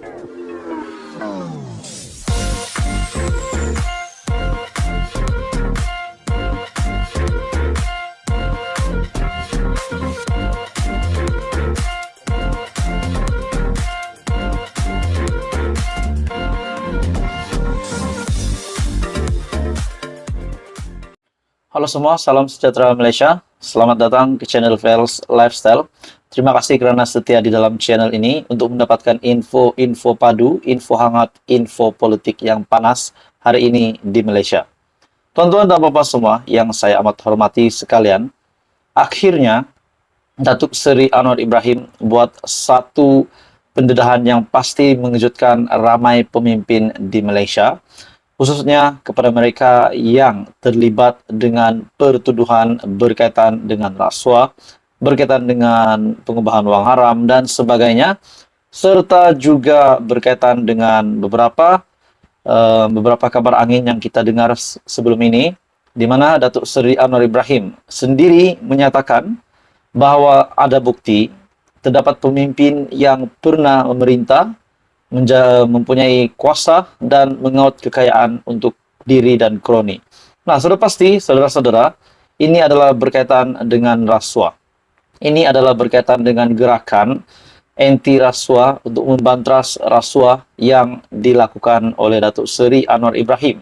Halo semua, salam sejahtera Malaysia. Selamat datang ke channel Vels Lifestyle. Terima kasih kerana setia di dalam channel ini untuk mendapatkan info padu, info hangat, info politik yang panas hari ini di Malaysia. Tuan-tuan dan bapak semua yang saya amat hormati sekalian, akhirnya Datuk Seri Anwar Ibrahim buat satu pendedahan yang pasti mengejutkan ramai pemimpin di Malaysia, khususnya kepada mereka yang terlibat dengan pertuduhan berkaitan dengan rasuah, berkaitan dengan pengubahan wang haram dan sebagainya, serta juga berkaitan dengan beberapa kabar angin yang kita dengar sebelum ini, di mana Datuk Seri Anwar Ibrahim sendiri menyatakan bahwa ada bukti terdapat pemimpin yang pernah memerintah, mempunyai kuasa dan mengaut kekayaan untuk diri dan kroni. Nah, sudah pasti, saudara-saudara, ini adalah berkaitan dengan rasuah. Ini adalah berkaitan dengan gerakan anti rasuah untuk membantras rasuah yang dilakukan oleh Datuk Seri Anwar Ibrahim.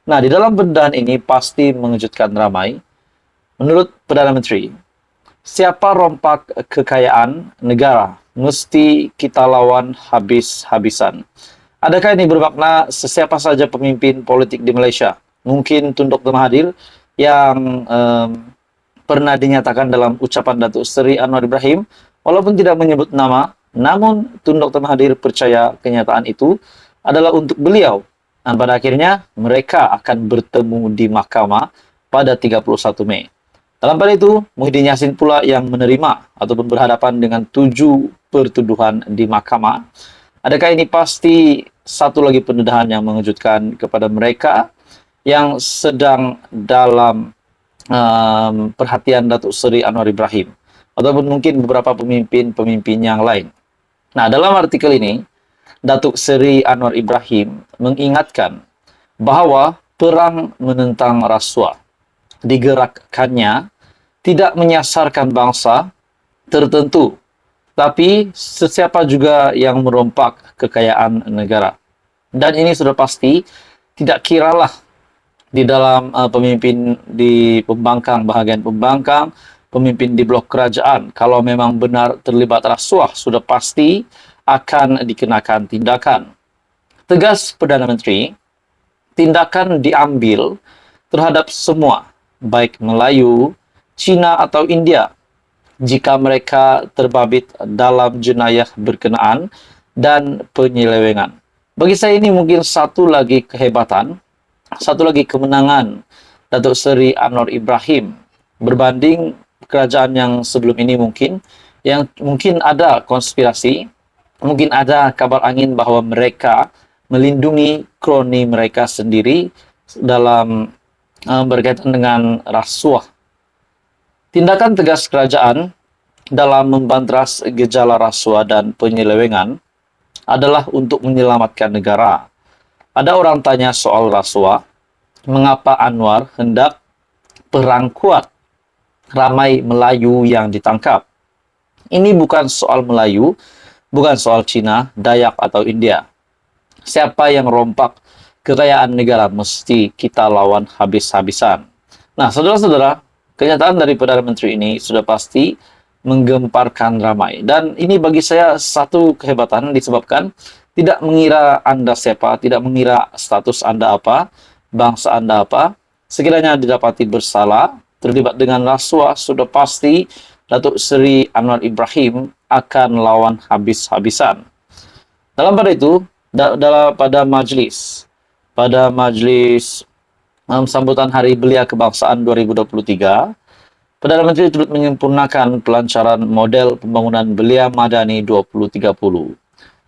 Nah, di dalam pendedahan ini pasti mengejutkan ramai. Menurut Perdana Menteri, siapa rompak kekayaan negara mesti kita lawan habis-habisan. Adakah ini bermakna sesiapa saja pemimpin politik di Malaysia? Mungkin Tun Dr. Mahathir yang pernah dinyatakan dalam ucapan Datuk Seri Anwar Ibrahim, walaupun tidak menyebut nama, namun Tun Dr. Mahathir percaya kenyataan itu adalah untuk beliau. Dan pada akhirnya mereka akan bertemu di mahkamah pada 31 Mei. Dalam pada itu, Muhyiddin Yassin pula yang menerima ataupun berhadapan dengan 7 pertuduhan di mahkamah. Adakah ini pasti satu lagi pendedahan yang mengejutkan kepada mereka yang sedang dalam perhatian Datuk Seri Anwar Ibrahim ataupun mungkin beberapa pemimpin-pemimpin yang lain. Nah, dalam artikel ini, Datuk Seri Anwar Ibrahim mengingatkan bahwa perang menentang rasuah digerakkannya tidak menyasarkan bangsa tertentu, tapi sesiapa juga yang merompak kekayaan negara. Dan ini sudah pasti, tidak kiralah di dalam pemimpin di pembangkang, bahagian pembangkang, pemimpin di blok kerajaan, kalau memang benar terlibat rasuah, sudah pasti akan dikenakan tindakan. Tegas Perdana Menteri, tindakan diambil terhadap semua, baik Melayu, Cina atau India, jika mereka terbabit dalam jenayah berkenaan dan penyelewengan. Bagi saya ini mungkin satu lagi kehebatan, satu lagi kemenangan Datuk Seri Anwar Ibrahim berbanding kerajaan yang sebelum ini yang mungkin ada konspirasi, mungkin ada kabar angin bahwa mereka melindungi kroni mereka sendiri dalam berkaitan dengan rasuah. Tindakan tegas kerajaan dalam membantras gejala rasuah dan penyelewengan adalah untuk menyelamatkan negara. Ada orang tanya soal rasuah, mengapa Anwar hendak perang kuat? Ramai Melayu yang ditangkap. Ini bukan soal Melayu, bukan soal Cina, Dayak atau India. Siapa yang rompak kekayaan negara mesti kita lawan habis-habisan. Nah, saudara-saudara, kenyataan dari Perdana Menteri ini sudah pasti menggemparkan ramai. Dan ini bagi saya satu kehebatan disebabkan tidak mengira Anda siapa, tidak mengira status Anda apa, bangsa Anda apa. Sekiranya didapati bersalah, terlibat dengan rasuah, sudah pasti Datuk Seri Anwar Ibrahim akan lawan habis-habisan. Dalam pada itu, pada majlis sambutan Hari Belia Kebangsaan 2023, Perdana Menteri turut menyempurnakan pelancaran model pembangunan belia Madani 2030.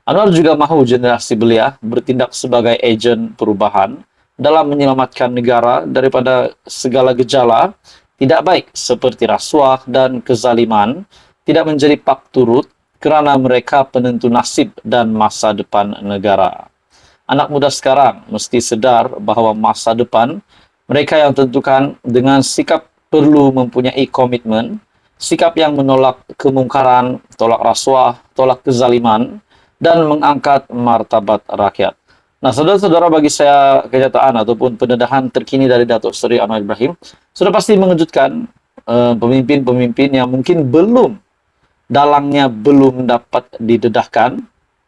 Anwar juga mahu generasi belia bertindak sebagai ejen perubahan dalam menyelamatkan negara daripada segala gejala tidak baik seperti rasuah dan kezaliman, tidak menjadi pak turut kerana mereka penentu nasib dan masa depan negara. Anak muda sekarang mesti sedar bahawa masa depan mereka yang tentukan dengan sikap perlu mempunyai komitmen, sikap yang menolak kemungkaran, tolak rasuah, tolak kezaliman, dan mengangkat martabat rakyat. Nah, saudara-saudara, bagi saya kenyataan ataupun pendedahan terkini dari Datuk Seri Anwar Ibrahim sudah pasti mengejutkan pemimpin-pemimpin yang mungkin dalangnya belum dapat didedahkan,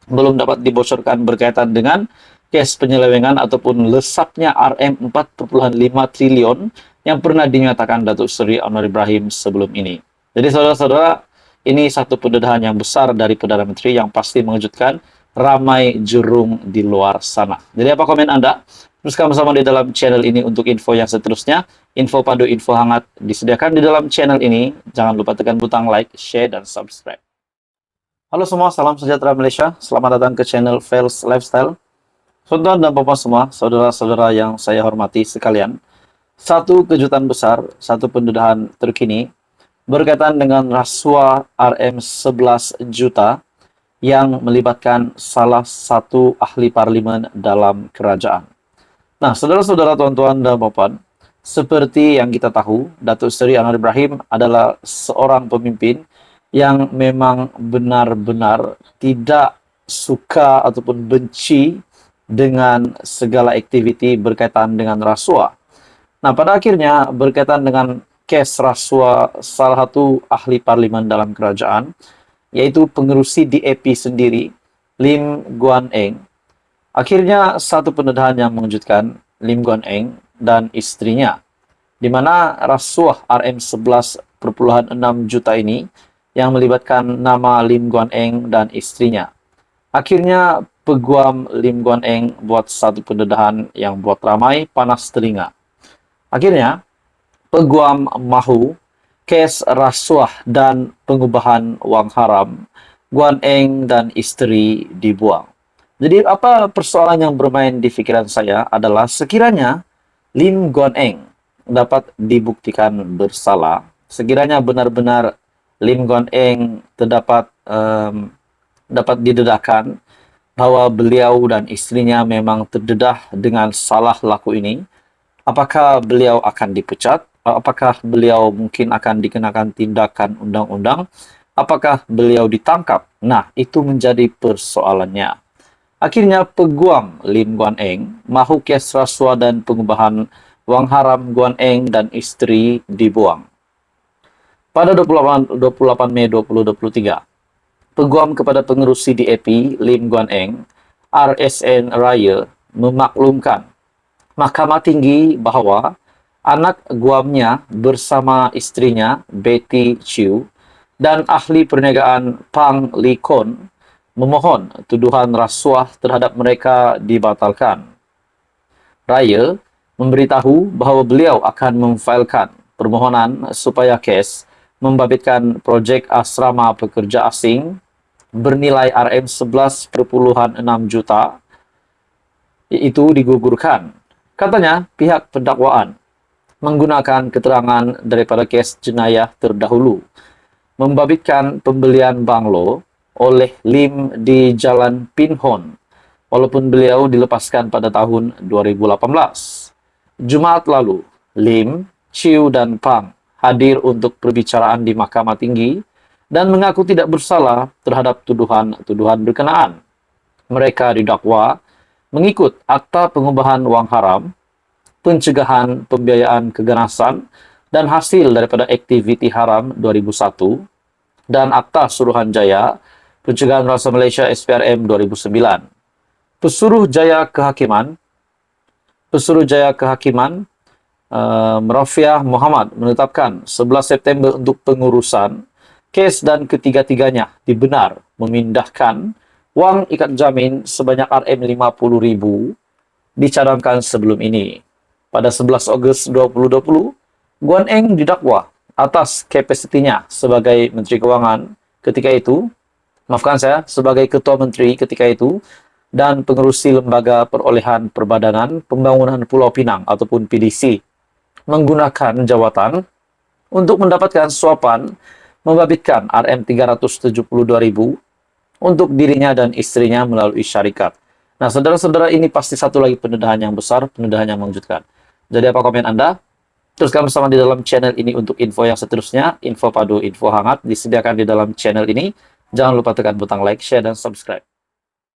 belum dapat dibocorkan berkaitan dengan kes penyelewengan ataupun lesapnya Rm4,5 triliun yang pernah dinyatakan Datuk Seri Anwar Ibrahim sebelum ini. Jadi saudara-saudara, ini satu pendedahan yang besar dari Perdana Menteri yang pasti mengejutkan ramai jurung di luar sana. Jadi apa komen Anda? Teruskan bersama di dalam channel ini untuk info yang seterusnya. Info padu, info hangat disediakan di dalam channel ini. Jangan lupa tekan butang like, share, dan subscribe. Halo semua, salam sejahtera Malaysia. Selamat datang ke channel Fels Lifestyle. Saudara dan bapak semua, saudara-saudara yang saya hormati sekalian. Satu kejutan besar, satu pendedahan terkini berkaitan dengan rasuah Rm11 juta yang melibatkan salah satu ahli parlimen dalam kerajaan. Nah, saudara-saudara, tuan-tuan dan puan, seperti yang kita tahu, Datuk Seri Anwar Ibrahim adalah seorang pemimpin yang memang benar-benar tidak suka ataupun benci dengan segala aktiviti berkaitan dengan rasuah. Nah, pada akhirnya berkaitan dengan kes rasuah salah satu ahli parlimen dalam kerajaan, yaitu pengerusi DAP sendiri, Lim Guan Eng. Akhirnya satu pendedahan yang mengejutkan Lim Guan Eng dan istrinya, di mana rasuah Rm11,6 juta ini yang melibatkan nama Lim Guan Eng dan istrinya. Akhirnya peguam Lim Guan Eng buat satu pendedahan yang buat ramai panas telinga. Akhirnya, peguam mahu kes rasuah dan pengubahan wang haram Guan Eng dan isteri dibuang. Jadi apa persoalan yang bermain di fikiran saya adalah sekiranya Lim Guan Eng dapat dibuktikan bersalah, sekiranya benar-benar Lim Guan Eng dapat didedahkan bahwa beliau dan istrinya memang terdedah dengan salah laku ini, apakah beliau akan dipecat? Apakah beliau mungkin akan dikenakan tindakan undang-undang? Apakah beliau ditangkap? Nah, itu menjadi persoalannya. Akhirnya peguam Lim Guan Eng mahu kes rasuah dan pengubahan wang haram Guan Eng dan istri dibuang. Pada 28 Mei 2023, peguam kepada pengerusi DAP Lim Guan Eng, RSN Raya, memaklumkan Mahkamah Tinggi bahawa anak guamnya bersama istrinya Betty Chew dan ahli perniagaan Pang Lee Kon memohon tuduhan rasuah terhadap mereka dibatalkan. Raya memberitahu bahawa beliau akan memfailkan permohonan supaya kes membabitkan projek asrama pekerja asing bernilai Rm11,6 juta itu digugurkan. Katanya pihak pendakwaan menggunakan keterangan daripada kes jenayah terdahulu membabitkan pembelian banglo oleh Lim di Jalan Pinhon walaupun beliau dilepaskan pada tahun 2018. Jumaat lalu, Lim, Chew dan Pang hadir untuk perbicaraan di Mahkamah Tinggi dan mengaku tidak bersalah terhadap tuduhan-tuduhan berkenaan. Mereka didakwa mengikut Akta Pengubahan Wang Haram, Pencegahan Pembiayaan Keganasan dan hasil daripada aktiviti haram 2001 dan Akta Suruhanjaya Pencegahan Rasuah Malaysia SPRM 2009. Pesuruh Jaya Kehakiman Merafiah Muhammad menetapkan 11 September untuk pengurusan kes dan ketiga-tiganya dibenar memindahkan wang ikat jamin sebanyak Rm50,000 dicadangkan sebelum ini. Pada 11 Ogos 2020, Guan Eng didakwa atas kapasitinya sebagai Menteri Kewangan ketika itu, sebagai Ketua Menteri ketika itu, dan pengerusi Lembaga Perolehan Perbadanan Pembangunan Pulau Pinang ataupun PDC, menggunakan jawatan untuk mendapatkan suapan membabitkan Rm372.000 untuk dirinya dan istrinya melalui syarikat. Nah, saudara-saudara, ini pasti satu lagi pendedahan yang besar, pendedahan yang mengejutkan. Jadi apa komen Anda? Teruskan bersama di dalam channel ini untuk info yang seterusnya, info padu, info hangat disediakan di dalam channel ini. Jangan lupa tekan butang like, share, dan subscribe.